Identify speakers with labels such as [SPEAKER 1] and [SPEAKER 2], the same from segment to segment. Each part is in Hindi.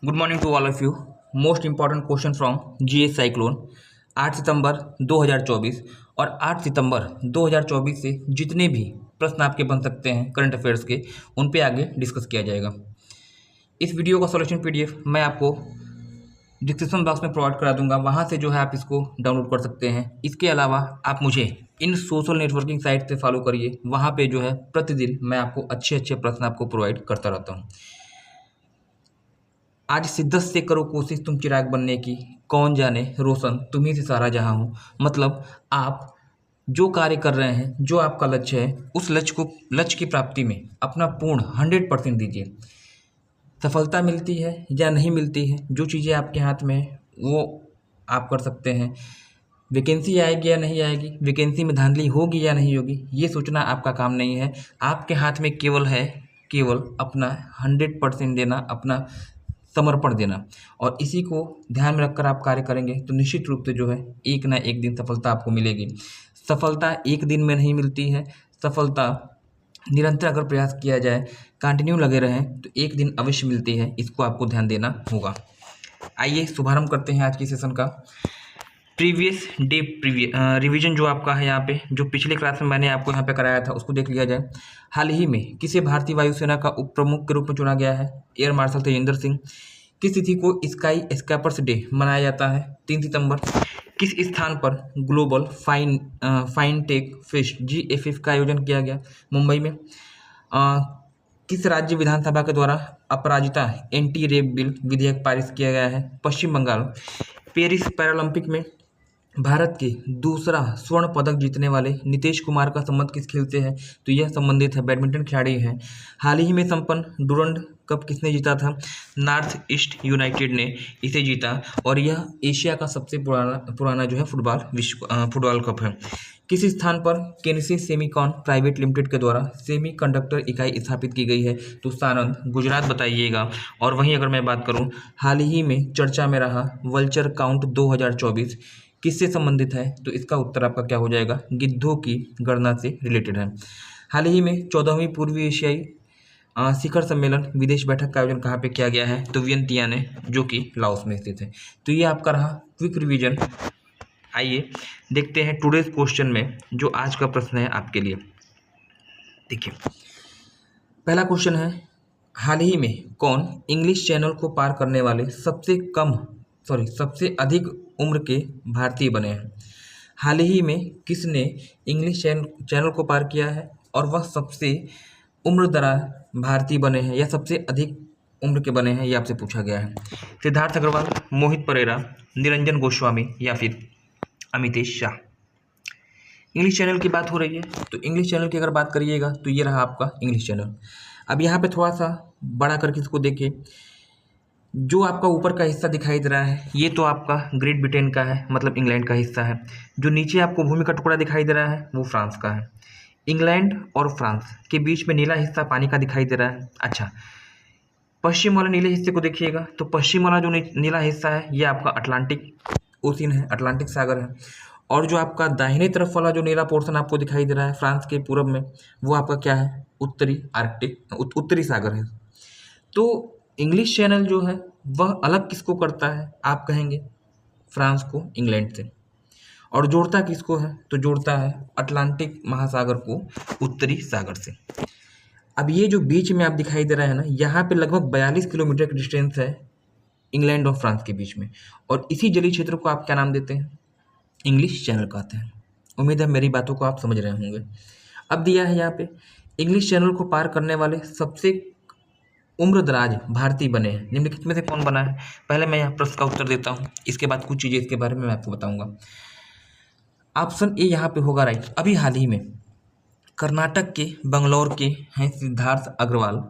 [SPEAKER 1] Good morning to all of you. Most important question from GS cyclone 8 सितंबर 2024 और 8 सितंबर 2024 से जितने भी प्रश्न आपके बन सकते हैं करंट अफेयर्स के, उन पे आगे डिस्कस किया जाएगा। इस वीडियो का सॉल्यूशन पीडीएफ मैं आपको डिस्क्रिप्शन बॉक्स में प्रोवाइड करा दूंगा, वहाँ से जो है आप इसको डाउनलोड कर सकते हैं। इसके अलावा आप मुझे इन सोशल नेटवर्किंग साइट से फॉलो करिए, वहाँ पे जो है प्रतिदिन मैं आपको अच्छे अच्छे प्रश्न आपको प्रोवाइड करता रहता हूँ। आज शिद्दत से करो कोशिश तुम चिराग बनने की, कौन जाने रोशन तुम्ही से सारा जहां हो। मतलब आप जो कार्य कर रहे हैं, जो आपका लक्ष्य है, उस लक्ष्य की प्राप्ति में अपना पूर्ण 100% दीजिए। सफलता मिलती है या नहीं मिलती है, जो चीज़ें आपके हाथ में है वो आप कर सकते हैं। वैकेंसी आएगी या नहीं आएगी, वैकेंसी में धांधली होगी या नहीं होगी, ये सोचना आपका काम नहीं है। आपके हाथ में केवल अपना 100% देना, अपना समर्पण देना, और इसी को ध्यान में रखकर आप कार्य करेंगे तो निश्चित रूप से जो है एक ना एक दिन सफलता आपको मिलेगी। सफलता एक दिन में नहीं मिलती है, सफलता निरंतर अगर प्रयास किया जाए, कंटिन्यू लगे रहें तो एक दिन अवश्य मिलती है। इसको आपको ध्यान देना होगा। आइए शुभारंभ करते हैं आज की सेशन का। प्रीवियस डे रिवीजन जो आपका है यहाँ पे, जो पिछले क्लास में मैंने आपको यहाँ पे कराया था उसको देख लिया जाए। हाल ही में किसे भारतीय वायुसेना का उप प्रमुख के रूप में चुना गया है? Air marshal Tejendra Singh. किस तिथि को स्काई स्कैपर्स डे मनाया जाता है? 3 सितंबर। किस स्थान पर global fine tech fest GFF का आयोजन किया गया? मुंबई में। किस राज्य विधानसभा के द्वारा अपराजिता एंटी रेप बिल विधेयक पारित किया गया है? पश्चिम बंगाल। पेरिस पैरालंपिक में भारत के दूसरा स्वर्ण पदक जीतने वाले नीतीश कुमार का संबंध किस खेल से है? तो यह संबंधित है, बैडमिंटन खिलाड़ी हैं। हाल ही में संपन्न डुरंड कप किसने जीता था? नॉर्थ ईस्ट यूनाइटेड ने इसे जीता, और यह एशिया का सबसे पुराना जो है फुटबॉल कप है। किस स्थान पर केनिसी सेमीकॉन प्राइवेट लिमिटेड के द्वारा सेमीकंडक्टर इकाई स्थापित की गई है? तो सानंद, गुजरात बताइएगा। और वहीं अगर मैं बात करूं, हाल ही में चर्चा में रहा वल्चर काउंट 2024 किससे संबंधित है? तो इसका उत्तर आपका क्या हो जाएगा? गिद्धों की गणना से रिलेटेड है। हाल ही में 14वीं पूर्वी एशियाई शिखर सम्मेलन विदेश बैठक का आयोजन कहाँ पे किया गया है? तो वियंतियाने, जो कि लाओस में स्थित है। तो ये आपका रहा क्विक रिवीजन। आइए देखते हैं टुडेज क्वेश्चन में जो आज का प्रश्न है आपके लिए। देखिए, पहला क्वेश्चन है, हाल ही में कौन इंग्लिश चैनल को पार करने वाले सबसे अधिक उम्र के भारतीय बने हैं? हाल ही में किसने इंग्लिश चैनल को पार किया है और वह सबसे उम्रदराज भारतीय बने हैं या सबसे अधिक उम्र के बने हैं, ये आपसे पूछा गया है। सिद्धार्थ अग्रवाल, मोहित परेरा, निरंजन गोस्वामी या फिर अमितेश शाह। इंग्लिश चैनल की बात हो रही है, तो इंग्लिश चैनल की अगर बात करिएगा तो ये रहा आपका इंग्लिश चैनल। अब यहाँ पे थोड़ा सा बड़ा करके इसको देखिए, जो आपका ऊपर का हिस्सा दिखाई दे रहा है ये तो आपका ग्रेट ब्रिटेन का है, मतलब इंग्लैंड का हिस्सा है। जो नीचे आपको भूमि का टुकड़ा दिखाई दे रहा है वो फ्रांस का है। इंग्लैंड और फ्रांस के बीच में नीला हिस्सा पानी का दिखाई दे रहा है। अच्छा, पश्चिम वाले नीले हिस्से को देखिएगा, तो पश्चिम वाला जो नीला हिस्सा है ये आपका अटलांटिक ओशियन है, अटलांटिक सागर है। और जो आपका दाहिने तरफ वाला जो नीला पोर्शन आपको दिखाई दे रहा है फ्रांस के पूरब में, वो आपका क्या है? उत्तरी सागर है। तो इंग्लिश चैनल जो है वह अलग किसको करता है? आप कहेंगे फ्रांस को इंग्लैंड से, और जोड़ता किसको है? तो जोड़ता है अटलांटिक महासागर को उत्तरी सागर से। अब ये जो बीच में आप दिखाई दे रहा है ना, यहाँ पे लगभग 42 किलोमीटर की डिस्टेंस है इंग्लैंड और फ्रांस के बीच में, और इसी जलीय क्षेत्र को आप क्या नाम देते हैं? इंग्लिश चैनल कहते हैं। उम्मीद है मेरी बातों को आप समझ रहे होंगे। अब दिया है यहाँ पे इंग्लिश चैनल को पार करने वाले सबसे उम्रदराज भारतीय बने हैं, निम्नलिखित में से कौन बना है? पहले मैं यहाँ प्रश्न का उत्तर देता हूँ, इसके बाद कुछ चीज़ें इसके बारे में मैं आपको बताऊंगा। ऑप्शन ए यहाँ पे होगा राइट। अभी हाल ही में कर्नाटक के बंगलौर के हैं सिद्धार्थ अग्रवाल,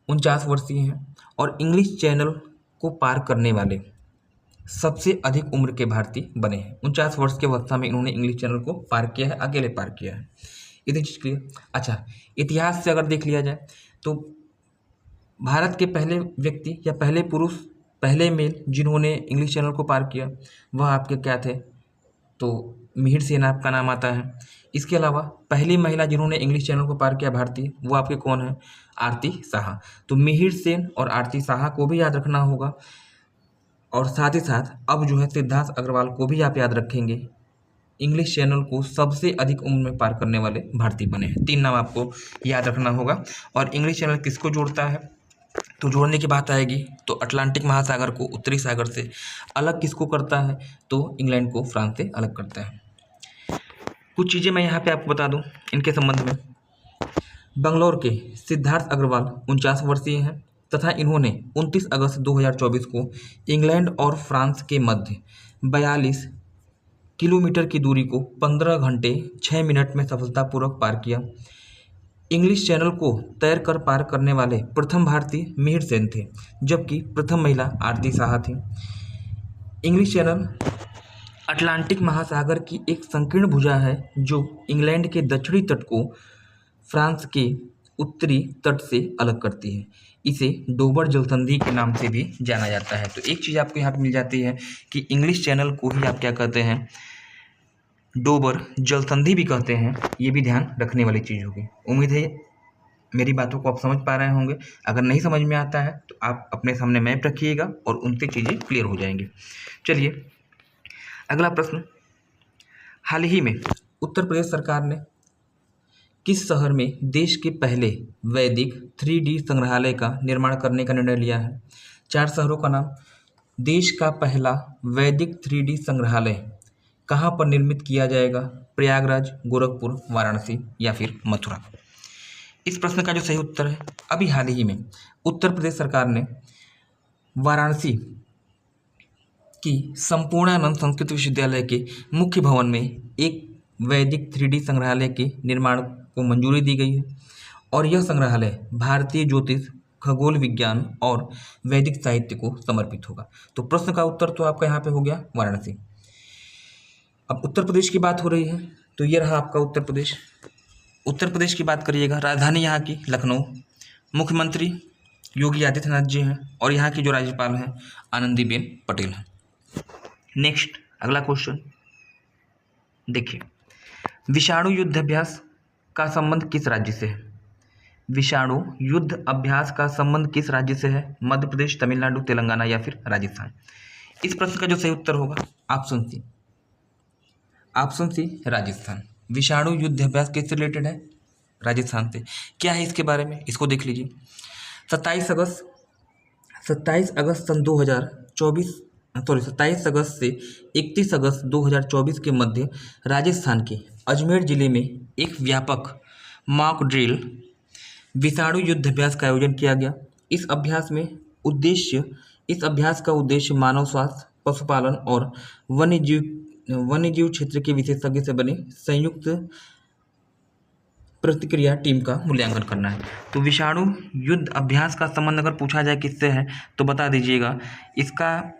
[SPEAKER 1] 49 वर्षीय हैं, और इंग्लिश चैनल को पार करने वाले सबसे अधिक उम्र के भारतीय बने हैं। 49 वर्ष के अवस्था में इन्होंने इंग्लिश चैनल को पार किया है, अकेले पार किया है। इतनी चीज़ क्लियर। अच्छा, इतिहास से अगर देख लिया जाए तो भारत के पहले व्यक्ति या पहले पुरुष, पहले मेल जिन्होंने इंग्लिश चैनल को पार किया वह आपके क्या थे? तो मिहिर सेन आपका नाम आता है। इसके अलावा पहली महिला जिन्होंने इंग्लिश चैनल को पार किया भारतीय, वो आपके कौन है? आरती साहा। तो मिहिर सेन और आरती साहा को भी याद रखना होगा, और साथ ही साथ अब जो है सिद्धार्थ अग्रवाल को भी आप याद रखेंगे। इंग्लिश चैनल को सबसे अधिक उम्र में पार करने वाले भारतीय बने हैं। 3 नाम आपको याद रखना होगा। और इंग्लिश चैनल किसको जोड़ता है? तो जोड़ने की बात आएगी तो अटलांटिक महासागर को उत्तरी सागर से अलग किसको करता है? तो इंग्लैंड को फ्रांस से अलग करता है। कुछ चीज़ें मैं यहाँ पे आपको बता दूँ इनके संबंध में। बंगलौर के सिद्धार्थ अग्रवाल 49 वर्षीय हैं तथा इन्होंने 29 अगस्त 2024 को इंग्लैंड और फ्रांस के मध्य 42 किलोमीटर की दूरी को 15 घंटे 6 मिनट में सफलतापूर्वक पार किया। इंग्लिश चैनल को तैर कर पार करने वाले प्रथम भारतीय मिहिर सेन थे, जबकि प्रथम महिला आरती साहा थी। इंग्लिश चैनल अटलांटिक महासागर की एक संकीर्ण भुजा है जो इंग्लैंड के दक्षिणी तट को फ्रांस के उत्तरी तट से अलग करती है। इसे डोबर जलसंधि के नाम से भी जाना जाता है। तो एक चीज़ आपको यहाँ पे मिल जाती है कि इंग्लिश चैनल को ही आप क्या कहते हैं? डोबर जलसंधि भी कहते हैं। ये भी ध्यान रखने वाली चीज़ होगी। उम्मीद है मेरी बातों को आप समझ पा रहे होंगे। अगर नहीं समझ में आता है तो आप अपने सामने मैप रखिएगा और उनसे चीज़ें क्लियर हो जाएंगी। चलिए अगला प्रश्न, हाल ही में उत्तर प्रदेश सरकार ने किस शहर में देश के पहले वैदिक 3D संग्रहालय का निर्माण करने का निर्णय लिया है? 4 शहरों का नाम। देश का पहला वैदिक 3D संग्रहालय कहाँ पर निर्मित किया जाएगा? प्रयागराज, गोरखपुर, वाराणसी या फिर मथुरा। इस प्रश्न का जो सही उत्तर है, अभी हाल ही में उत्तर प्रदेश सरकार ने वाराणसी की संपूर्णानंद संस्कृत विश्वविद्यालय के मुख्य भवन में एक वैदिक 3D संग्रहालय के निर्माण को मंजूरी दी गई है और यह संग्रहालय भारतीय ज्योतिष, खगोल विज्ञान और वैदिक साहित्य को समर्पित होगा। तो प्रश्न का उत्तर तो आपका यहाँ पे हो गया वाराणसी। अब उत्तर प्रदेश की बात हो रही है तो ये रहा आपका उत्तर प्रदेश। उत्तर प्रदेश की बात करिएगा, राजधानी यहाँ की लखनऊ, मुख्यमंत्री योगी आदित्यनाथ जी हैं और यहाँ की जो राज्यपाल हैं आनंदीबेन पटेल हैं। नेक्स्ट अगला क्वेश्चन देखिए, विषाणु युद्ध अभ्यास का संबंध किस राज्य से है? विषाणु युद्ध अभ्यास का संबंध किस राज्य से है? मध्य प्रदेश, तमिलनाडु, तेलंगाना या फिर राजस्थान। इस प्रश्न का जो सही उत्तर होगा option C, option C Rajasthan. विषाणु युद्ध अभ्यास किससे रिलेटेड है? राजस्थान से। क्या है इसके बारे में, इसको देख लीजिए। 27 अगस्त सन 2024 27 अगस्त से 31 अगस्त 2024 के मध्य राजस्थान के अजमेर जिले में एक व्यापक मॉक ड्रिल विषाणु युद्ध अभ्यास का आयोजन किया गया। इस अभ्यास का उद्देश्य मानव स्वास्थ्य, पशुपालन और वन्यजीव क्षेत्र के विशेषज्ञ से बने संयुक्त प्रतिक्रिया टीम का मूल्यांकन करना है। तो विषाणु युद्ध अभ्यास का संबंध अगर पूछा जाए किससे है तो बता दीजिएगा। इसका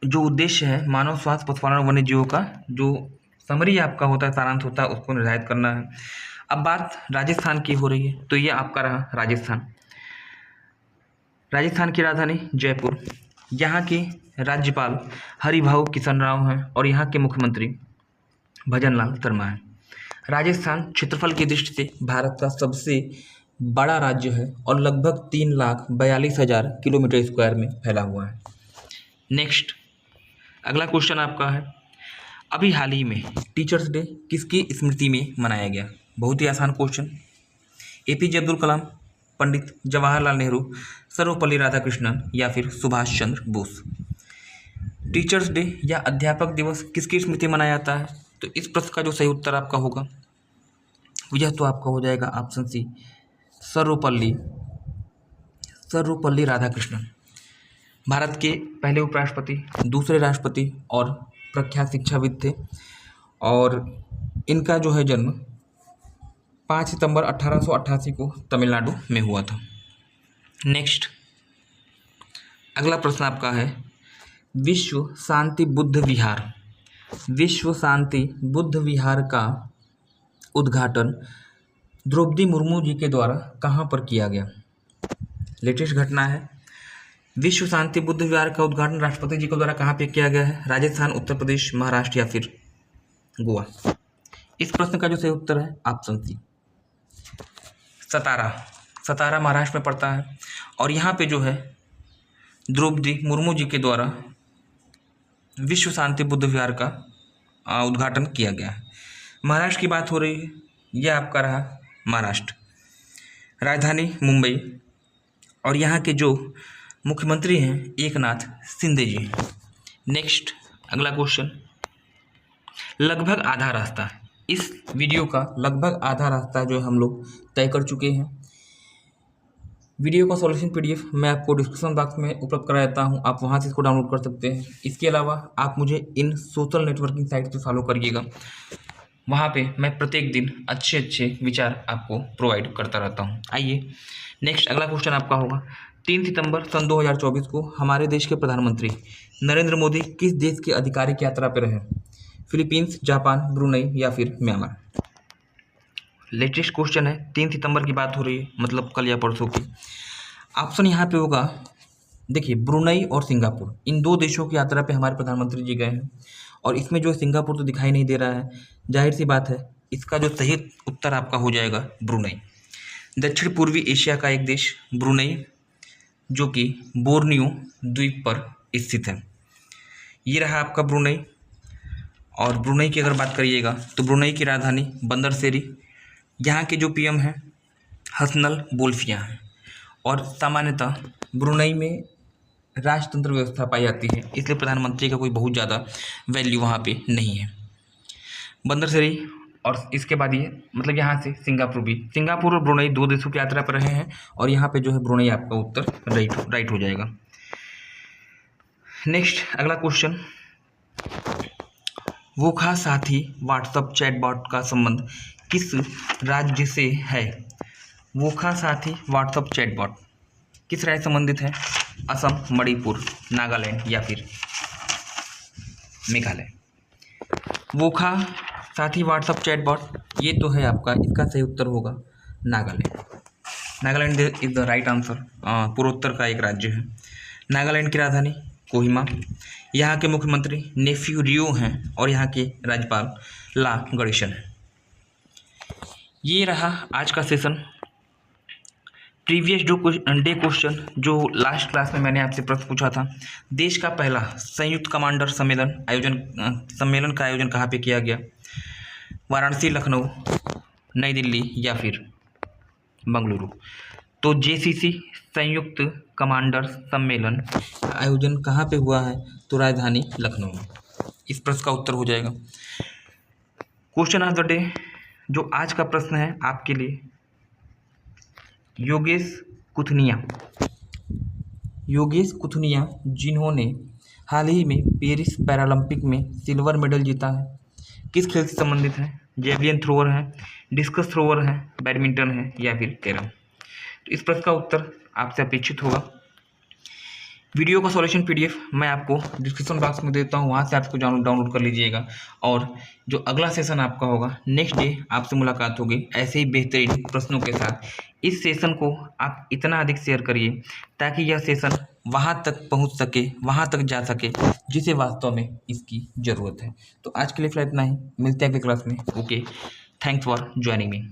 [SPEAKER 1] जो उद्देश्य है मानव स्वास्थ्य, पशुपालन और वन्यजीवों का जो समरी आपका होता है, सारांश होता है, उसको निर्धारित करना है। अब बात राजस्थान की हो रही है तो ये आपका रहा राजस्थान। राजस्थान की राजधानी जयपुर, यहाँ के राज्यपाल हरिभाऊ किशन राव हैं और यहाँ के मुख्यमंत्री भजनलाल शर्मा हैं। राजस्थान क्षेत्रफल की दृष्टि से भारत का सबसे बड़ा राज्य है और लगभग 3,42,000 किलोमीटर स्क्वायर में फैला हुआ है। नेक्स्ट अगला क्वेश्चन आपका है, अभी हाल ही में टीचर्स डे किसकी स्मृति में मनाया गया? बहुत ही आसान क्वेश्चन। APJ अब्दुल कलाम, पंडित जवाहरलाल नेहरू, सर्वपल्ली राधाकृष्णन या फिर सुभाष चंद्र बोस। टीचर्स डे या अध्यापक दिवस किसकी स्मृति में मनाया जाता है? तो इस प्रश्न का जो सही उत्तर आपका होगा यह तो आपका हो जाएगा ऑप्शन सी, सर्वपल्ली राधाकृष्णन। भारत के पहले उपराष्ट्रपति, दूसरे राष्ट्रपति और प्रख्यात शिक्षाविद थे और इनका जो है जन्म 5 सितंबर 1888 को तमिलनाडु में हुआ था। नेक्स्ट अगला प्रश्न आपका है, विश्व शांति बुद्ध विहार का उद्घाटन द्रौपदी मुर्मू जी के द्वारा कहाँ पर किया गया? लेटेस्ट घटना है। विश्व शांति बुद्ध विहार का उद्घाटन राष्ट्रपति जी के द्वारा कहाँ पे किया गया है? राजस्थान, उत्तर प्रदेश, महाराष्ट्र या फिर गोवा। इस प्रश्न का जो सही उत्तर है ऑप्शन सी सतारा। सतारा महाराष्ट्र में पड़ता है और यहाँ पे जो है द्रौपदी मुर्मू जी के द्वारा विश्व शांति बुद्ध विहार का उद्घाटन किया गया है। महाराष्ट्र की बात हो रही है, यह आपका रहा महाराष्ट्र। राजधानी मुंबई और यहाँ के जो मुख्यमंत्री हैं एकनाथ शिंदे जी। नेक्स्ट अगला क्वेश्चन, लगभग आधा रास्ता। इस वीडियो का लगभग आधा रास्ता जो हम लोग तय कर चुके हैं। वीडियो का सॉल्यूशन पीडीएफ मैं आपको डिस्क्रिप्शन बॉक्स में उपलब्ध करा देता हूं, आप वहां से इसको डाउनलोड कर सकते हैं। इसके अलावा आप मुझे इन सोशल नेटवर्किंग साइट पे फॉलो करिएगा, वहां पे मैं प्रत्येक दिन अच्छे अच्छे विचार आपको प्रोवाइड करता रहता हूं। आइए नेक्स्ट अगला क्वेश्चन आपका होगा, 3 सितंबर सन 2024 को हमारे देश के प्रधानमंत्री नरेंद्र मोदी किस देश के आधिकारिक यात्रा पर रहे? फिलीपींस, जापान, ब्रुनई या फिर म्यांमार। लेटेस्ट क्वेश्चन है, 3 सितंबर की बात हो रही है, मतलब कल या परसों की। ऑप्शन यहाँ पे होगा, देखिए ब्रुनई और सिंगापुर, इन दो देशों की यात्रा पे हमारे प्रधानमंत्री जी गए हैं और इसमें जो सिंगापुर तो दिखाई नहीं दे रहा है, जाहिर सी बात है इसका जो सही उत्तर आपका हो जाएगा ब्रुनई। दक्षिण पूर्वी एशिया का एक देश ब्रुनई, जो कि बोर्नियो द्वीप पर स्थित है। ये रहा आपका ब्रुनई। और ब्रुनई की अगर बात करिएगा तो ब्रुनई की राजधानी बंदर सेरी, यहाँ के जो पीएम हैं हसनल बोल्किया हैं और सामान्यतः ब्रुनई में राजतंत्र व्यवस्था पाई जाती है, इसलिए प्रधानमंत्री का कोई बहुत ज़्यादा वैल्यू वहाँ पे नहीं है। बंदर सेरी और इसके बाद ये मतलब यहाँ से सिंगापुर भी, सिंगापुर और ब्रुनई दो देशों की यात्रा पर रहे हैं और यहाँ पे जो है ब्रुनई आपका उत्तर राइट हो जाएगा। नेक्स्ट अगला क्वेश्चन, वोखा साथी व्हाट्सएप चैटबॉट का संबंध किस राज्य से है? वोखा साथी व्हाट्सएप चैटबॉट किस राज्य से संबंधित है? असम, मणिपुर, नागालैंड या फिर मेघालय। वोखा साथी व्हाट्सएप चैटबॉट ये तो है आपका, इसका सही उत्तर होगा Nagaland. Nagaland is the right answer. पूर्वोत्तर का एक राज्य है। नागालैंड की राजधानी कोहिमा, यहाँ के मुख्यमंत्री नेफ्यू रियो हैं और यहाँ के राज्यपाल ला गणेशन हैं। ये रहा आज का सेशन। प्रीवियस जो डे क्वेश्चन जो लास्ट क्लास में मैंने आपसे प्रश्न पूछा था, देश का पहला संयुक्त कमांडर सम्मेलन का आयोजन कहाँ पे किया गया? वाराणसी, लखनऊ, नई दिल्ली या फिर बंगलुरु। तो जेसीसी संयुक्त कमांडर सम्मेलन आयोजन कहाँ पे हुआ है? तो राजधानी लखनऊ में। इस प्रश्न का उत्तर हो जाएगा। क्वेश्चन ऑफ द डे जो आज का प्रश्न है आपके लिए, योगेश कुथनिया जिन्होंने हाल ही में पेरिस पैरालंपिक में सिल्वर मेडल जीता है, किस खेल से संबंधित है? जेवलिन थ्रोअर है, डिस्कस थ्रोअर है, बैडमिंटन है या फिर कैरम। तो इस प्रश्न का उत्तर आपसे अपेक्षित होगा। वीडियो का सॉल्यूशन पीडीएफ मैं आपको डिस्क्रिप्शन बॉक्स में देता हूँ, वहाँ से आप इसको डाउनलोड कर लीजिएगा। और जो अगला सेशन आपका होगा नेक्स्ट डे आपसे मुलाकात होगी ऐसे ही बेहतरीन प्रश्नों के साथ। इस सेशन को आप इतना अधिक शेयर करिए ताकि यह सेशन वहाँ तक पहुँच सके, वहाँ तक जा सके जिसे वास्तव में इसकी ज़रूरत है। तो आज के लिए फिलहाल इतना ही, मिलते हैं अगली क्लास में। Okay, thanks for joining me.